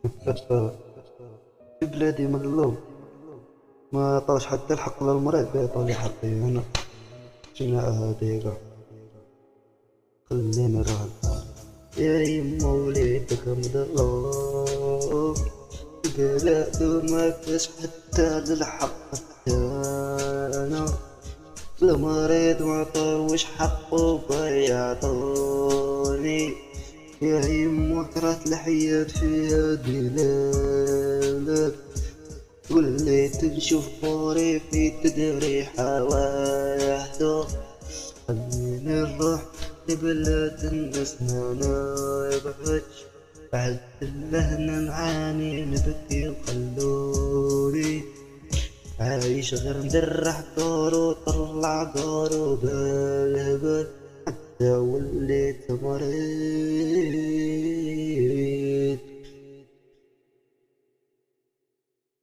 في بلادي مظلوم، ما عطاوش حتى الحق للمريض، بيعطولي حقي أنا. شنو هادي كاع؟ خليني نروح للدار. يا يما وليدك مظلوم، بلادو ما كاش حتى للحق تاعنا. المريض معطاوش حقه بيعطوني. يا يما كرهت الحياة في هادي البلاد، وليت نشوف قوري في تدريحة واحدة. خليني نروح لبلاد الناس ما نبعدش، بعد لهنا نعاني نبكي وخلوني عايش غير ندرح دور وطلع دور وبالهبل، حتى وليت مريض.